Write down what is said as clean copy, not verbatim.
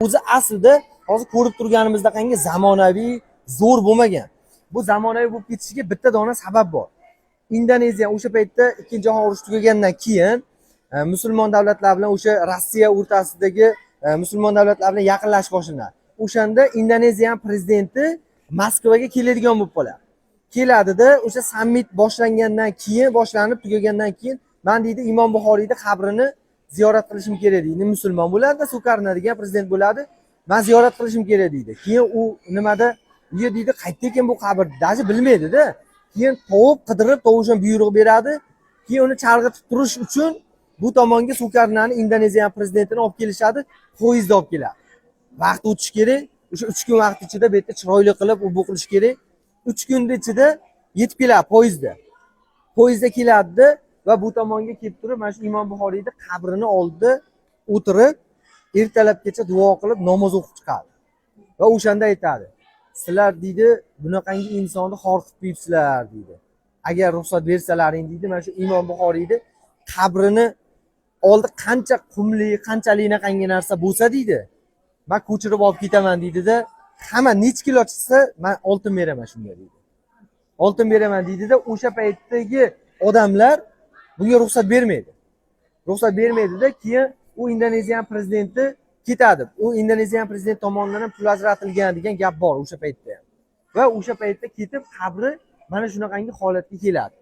O'zi aslida hozir ko'rib turganimizdaqangi zamonaviy zo'r bo'lmagan. Bu zamonaviy bo'lib ketishiga bitta dona sabab bor. Indoneziya o'sha paytda ikkinchi jahon urushi tugagandan keyin musulmon davlatlar bilan o'sha Rossiya o'rtasidagi musulmon davlatlar bilan yaqinlashib boshlanadi. O'shanda Indoneziya prezidenti Moskvaga keladigan bo'lib qoladi. Keladida o'sha sammit boshlanib tugagandan keyin men deydi Imom Buxoriyni qabrini ziyorat qilishim kerak deydi. Musulmon bo'ladi, Sukarna degan prezident bo'ladi. Men ziyorat qilishim kerak deydi. Keyin u nimada deydi, qayerda ekan bu qabr? Dashi bilmaydi-da. Keyin qidirib tovushdan buyruq beradi. Keyin uni chalg'itib turish uchun bu tomonga Sukarnani Indoneziya prezidentini olib kelishadi, poyezdda olib keladi. Vaqt o'tish kerak. O'sha 3 kun vaqt ichida bu yerda chiroyli qilib bu qilish kerak. 3 kunning ichida yetib keladi poyezdda. Poyezdda keladi va bu tomonga kelib turib, mana shu Imom Buxoriyning qabrini oldida o'tirib, ertalabgacha duo qilib namoz o'qib chiqadi. Va o'shanda aytadi: "Sizlar deydi, bunaqangi insonni xor qilib qo'yibsizlar" deydi. "Agar ruxsat bersalaring" deydi, mana shu Imom Buxoriyning qabrini oldi qancha qumli, qanchaliknaqangi narsa bo'lsa deydi, men ko'chirib olib ketaman deydi-da, hamma necha kilo chiqsa, men oltin beraman shunga deydi. Oltin beraman deydi-da, o'sha paytdagi odamlar bunga ruxsat bermaydi. Ruxsat bermaydi-da, keyin u Indoneziya prezidenti ketadi. U Indoneziya prezidenti tomonidan pul ajratilgan degan gap bor o'sha paytda. Va o'sha paytda ketib qabri mana shunaqangi holatga keladi.